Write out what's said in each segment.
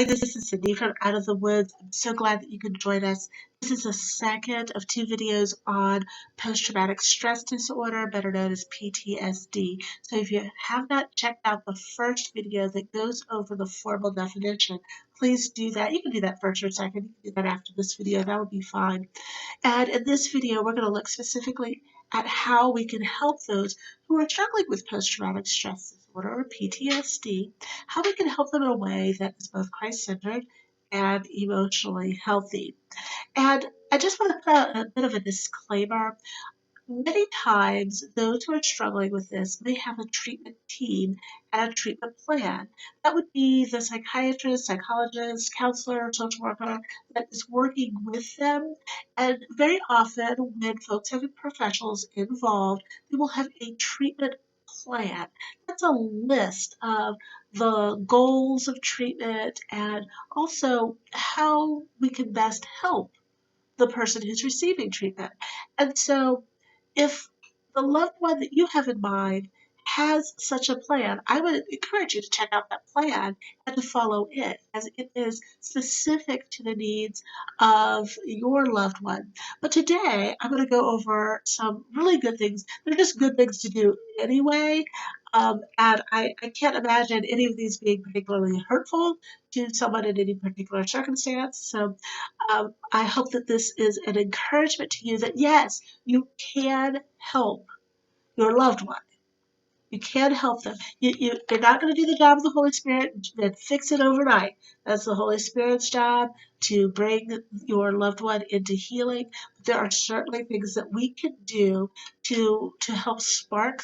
Hi, this is Cyndy from Out of the Woods. I'm so glad that you could join us. This is the second of two videos on post-traumatic stress disorder, better known as PTSD. So if you have not checked out the first video that goes over the formal definition, please do that. You can do that first or second. You can do that after this video. That would be fine. And in this video, we're going to look specifically at how we can help those who are struggling with post-traumatic stress disorder or PTSD, how we can help them in a way that is both Christ-centered and emotionally healthy. And I just want to put out a bit of a disclaimer. Many times, those who are struggling with this may have a treatment team and a treatment plan. That would be the psychiatrist, psychologist, counselor, social worker that is working with them. And very often, when folks have professionals involved, they will have a treatment plan. That's a list of the goals of treatment and also how we can best help the person who's receiving treatment. And so if the loved one that you have in mind has such a plan, I would encourage you to check out that plan and to follow it, as it is specific to the needs of your loved one. But today, I'm going to go over some really good things. They're just good things to do anyway. And I can't imagine any of these being particularly hurtful to someone in any particular circumstance. So I hope that this is an encouragement to you that yes, you can help your loved one. You can help them. You're not going to do the job of the Holy Spirit and fix it overnight. That's the Holy Spirit's job to bring your loved one into healing. But there are certainly things that we can do to help spark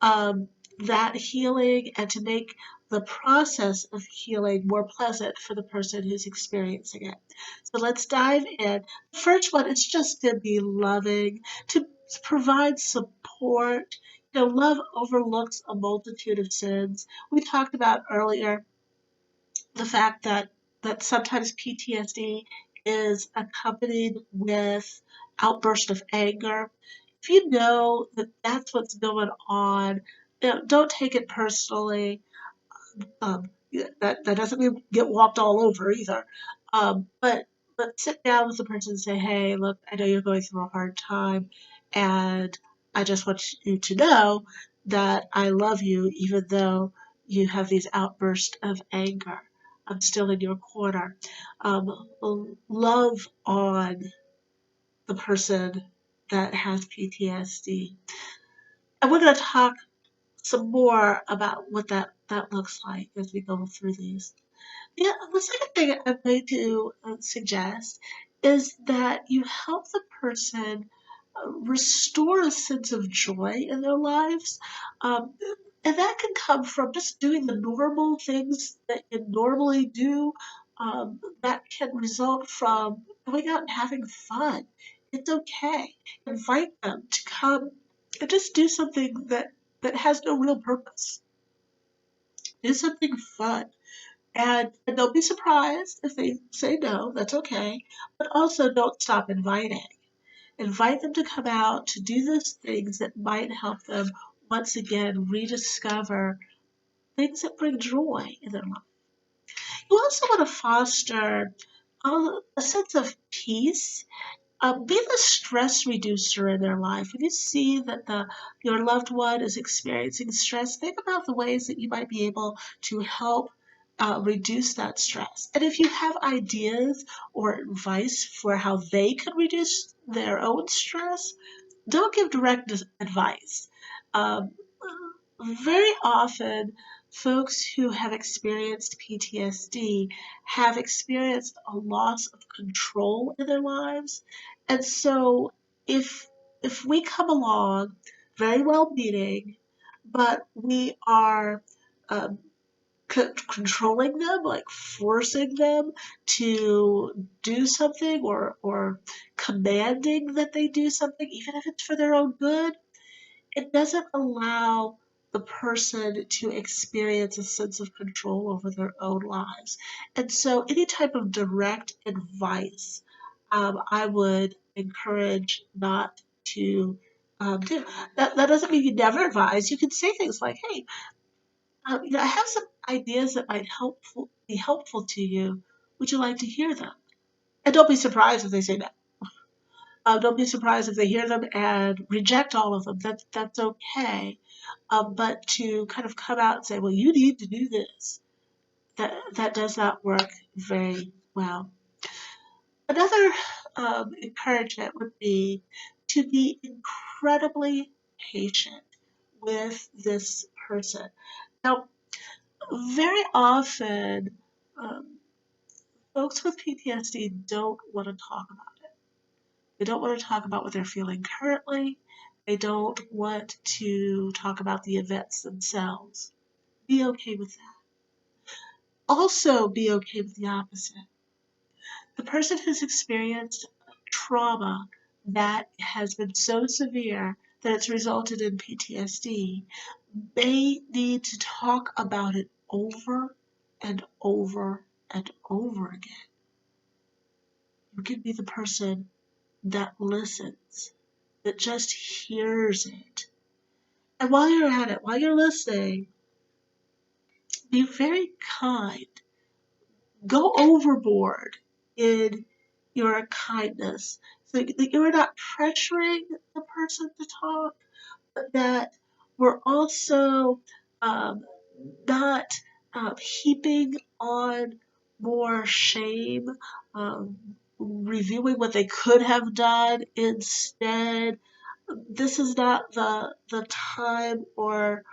um, that healing and to make the process of healing more pleasant for the person who's experiencing it. So let's dive in. The first one is just to be loving, to provide support. You know, love overlooks a multitude of sins. We talked about earlier the fact that sometimes PTSD is accompanied with outbursts of anger. If you know that that's what's going on, you know, don't take it personally. That doesn't mean get walked all over either. But sit down with the person and say, hey, look, I know you're going through a hard time, and I just want you to know that I love you, even though you have these outbursts of anger. I'm still in your corner. Love on the person that has PTSD. And we're going to talk some more about what that looks like as we go through these. Yeah, the second thing I'm going to suggest is that you help the person restore a sense of joy in their lives. Um, and that can come from just doing the normal things that you normally do. That can result from going out and having fun. It's okay. Invite them to come and just do something that has no real purpose. Do something fun. And don't be surprised if they say no, that's okay. But also don't stop inviting. Invite them to come out to do those things that might help them once again rediscover things that bring joy in their life. You also want to foster a sense of peace. Be the stress reducer in their life. When you see that your loved one is experiencing stress, think about the ways that you might be able to help reduce that stress. And if you have ideas or advice for how they could reduce their own stress, don't give direct advice. Um, Very often, folks who have experienced PTSD have experienced a loss of control in their lives. And so if we come along very well meaning, but we are um, controlling them, like forcing them to do something or commanding that they do something, even if it's for their own good, it doesn't allow the person to experience a sense of control over their own lives. And so, any type of direct advice, I would encourage not to do. That doesn't mean you never advise. You can say things like, hey, I have some ideas that might be helpful to you. Would you like to hear them? And don't be surprised if they say no. Don't be surprised if they hear them and reject all of them. That's okay. But to kind of come out and say, well, you need to do this, that does not work very well. Another encouragement would be to be incredibly patient with this person. Now, very often, folks with PTSD don't want to talk about it. They don't want to talk about what they're feeling currently. They don't want to talk about the events themselves. Be okay with that. Also, be okay with the opposite. The person who's experienced trauma that has been so severe that it's resulted in PTSD may need to talk about it over and over and over again. You can be the person that listens, that just hears it. And while you're at it, while you're listening, be very kind. Go overboard in your kindness so that you're not pressuring the person to talk, but that we're also um, not heaping on more shame, reviewing what they could have done instead. This is not the time or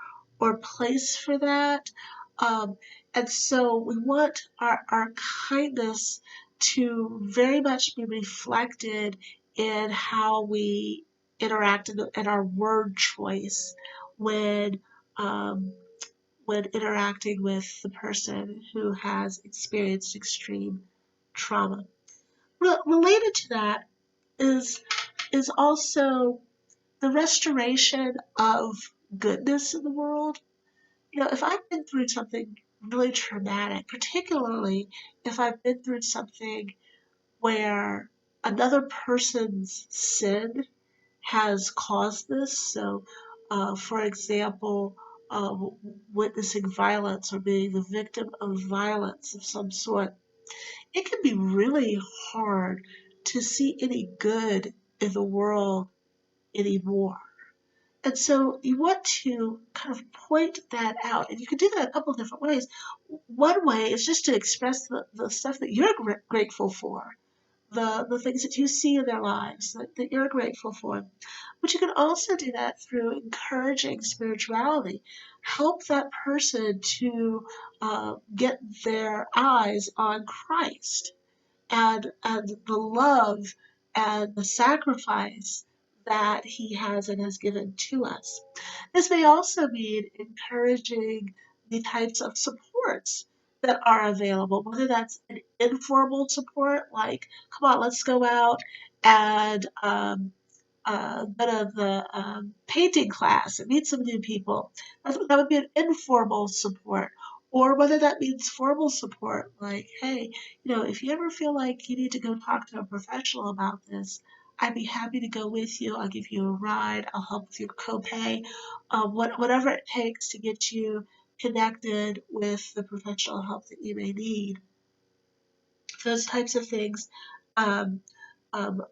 place for that. Um, and so we want our kindness to very much be reflected in how we interact in our word choice when um, when interacting with the person who has experienced extreme trauma. Related to that is is also the restoration of goodness in the world. If I've been through something really traumatic, particularly if I've been through something where another person's sin has caused this, so for example, uh, witnessing violence or being the victim of violence of some sort, it can be really hard to see any good in the world anymore. And so you want to kind of point that out, and you can do that a couple of different ways. One way is just to express the stuff that you're grateful for, the things that you see in their lives that you're grateful for. But you can also do that through encouraging spirituality. Help that person to get their eyes on Christ and the love and the sacrifice that he has and has given to us. This may also mean encouraging the types of supports that are available, whether that's an informal support, like, come on, let's go out and go to the painting class and meet some new people. That would be an informal support. Or whether that means formal support, like, hey, if you ever feel like you need to go talk to a professional about this, I'd be happy to go with you. I'll give you a ride. I'll help with your copay, whatever it takes to get you connected with the professional help that you may need. Those types of things um, um,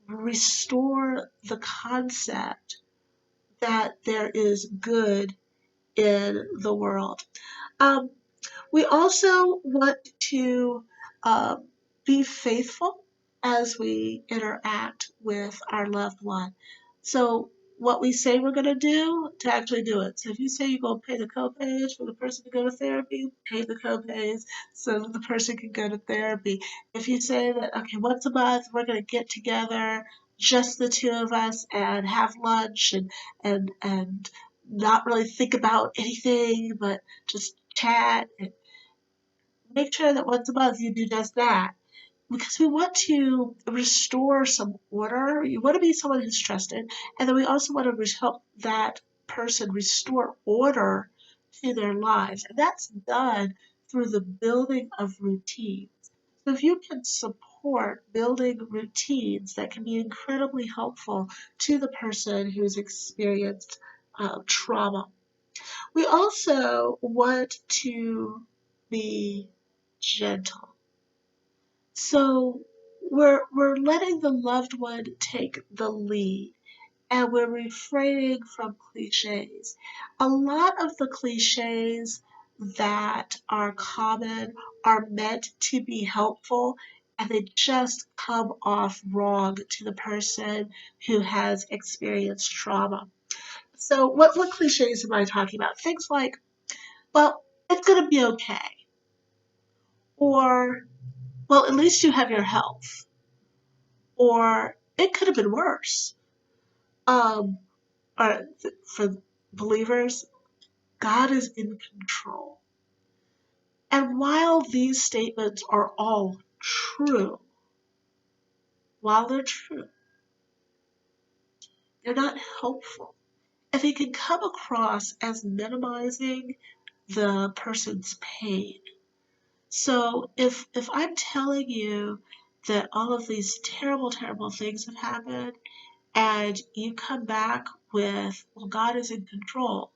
restore the concept that there is good in the world. Um, we also want to uh, be faithful as we interact with our loved one. So what we say we're going to do, to actually do it. So if you say you're going to pay the copays for the person to go to therapy, pay the copays so that the person can go to therapy. If you say that, okay, once a month we're going to get together, just the two of us, and have lunch and not really think about anything but just chat and make sure that once a month you do just that, because we want to restore some order. You want to be someone who's trusted, and then we also want to help that person restore order to their lives. And that's done through the building of routines. So if you can support building routines, that can be incredibly helpful to the person who's experienced trauma. We also want to be gentle. So we're letting the loved one take the lead, and we're refraining from cliches. A lot of the cliches that are common are meant to be helpful, and they just come off wrong to the person who has experienced trauma. So what cliches am I talking about? Things like, well, it's gonna be okay, or well, at least you have your health, or it could have been worse. Um, or for believers, God is in control. And while these statements are all true, while they're true, they're not helpful. And they can come across as minimizing the person's pain. So if I'm telling you that all of these terrible, terrible things have happened, and you come back with, well, God is in control.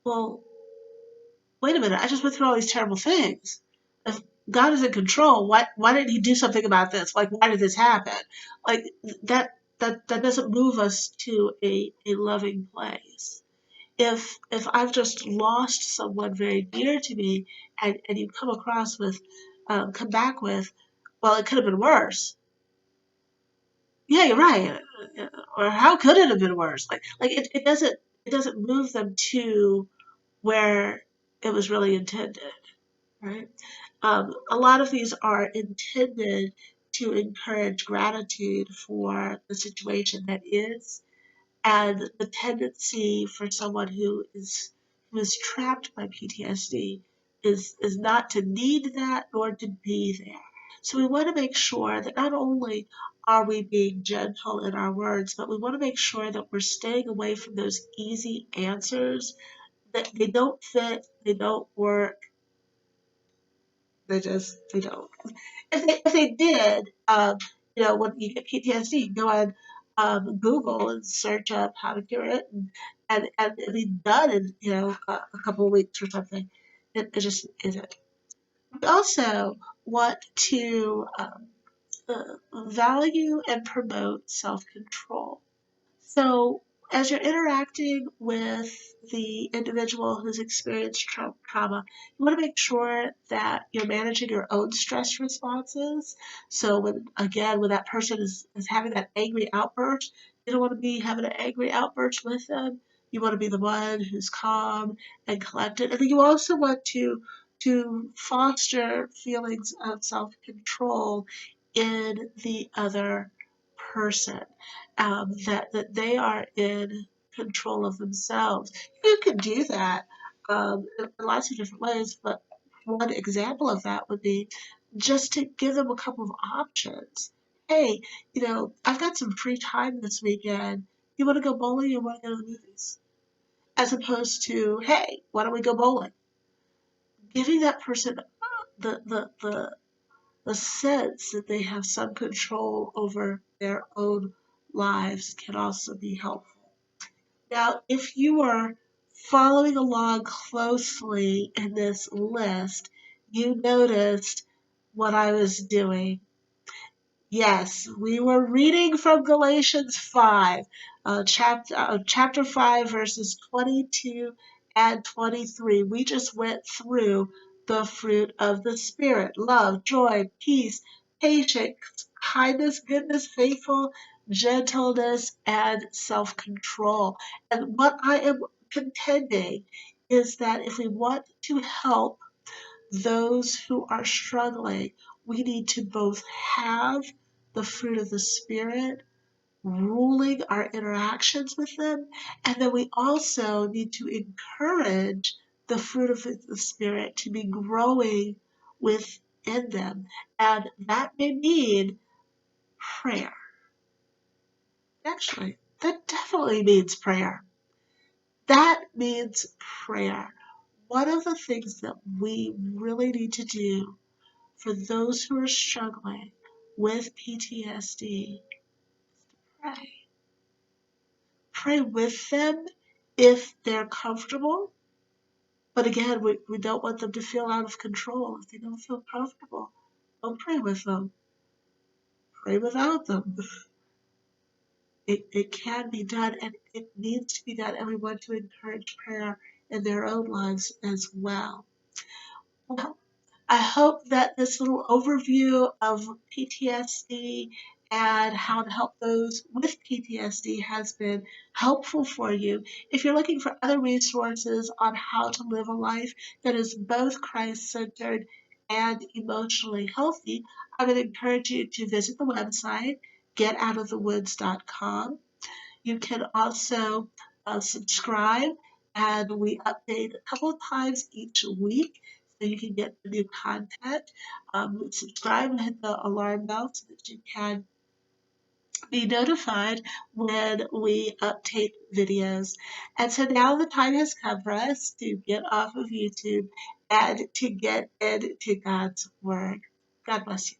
Well, wait a minute, I just went through all these terrible things. If God is in control, why didn't he do something about this? Like, why did this happen? Like that doesn't move us to a loving place. If I've just lost someone very dear to me, and you come back with, well, it could have been worse. Yeah, you're right. Or how could it have been worse? It doesn't move them to where it was really intended, right? A lot of these are intended to encourage gratitude for the situation that is, and the tendency for someone who is trapped by PTSD is not to need that nor to be there. So we want to make sure that not only are we being gentle in our words, but we want to make sure that we're staying away from those easy answers that they don't fit, they don't work, they don't. If they did, when you get PTSD, you go on Google and search up how to cure it, and it'll be done in a couple of weeks or something. It just isn't. We also want to value and promote self-control. So, as you're interacting with the individual who's experienced trauma, you want to make sure that you're managing your own stress responses. So, when that person is having that angry outburst, you don't want to be having an angry outburst with them. You want to be the one who's calm and collected. And then you also want to foster feelings of self-control in the other person, that they are in control of themselves. You can do that in lots of different ways, but one example of that would be just to give them a couple of options. Hey, I've got some free time this weekend. You want to go bowling or want to go to the movies? As opposed to, hey, why don't we go bowling? Giving that person the sense that they have some control over their own lives can also be helpful. Now, if you are following along closely in this list, you noticed what I was doing. Yes, we were reading from Galatians 5, chapter 5, verses 22 and 23. We just went through the fruit of the Spirit: love, joy, peace, patience, kindness, goodness, faithful, gentleness, and self-control. And what I am contending is that if we want to help those who are struggling, we need to both have the fruit of the Spirit ruling our interactions with them, and then we also need to encourage the fruit of the Spirit to be growing within them. And that may mean prayer. Actually, that definitely means prayer. That means prayer. One of the things that we really need to do for those who are struggling with PTSD, pray. Pray with them if they're comfortable. But again, we don't want them to feel out of control. If they don't feel comfortable, don't pray with them. Pray without them. It can be done, and it needs to be done, and we want to encourage prayer in their own lives as well. Well, I hope that this little overview of PTSD and how to help those with PTSD has been helpful for you. If you're looking for other resources on how to live a life that is both Christ-centered and emotionally healthy, I would encourage you to visit the website getoutofthewoods.com. You can also subscribe, and we update a couple of times each week so you can get the new content. Subscribe and hit the alarm bell so that you can be notified when we update videos. And so now the time has come for us to get off of YouTube and to get into God's Word. God bless you.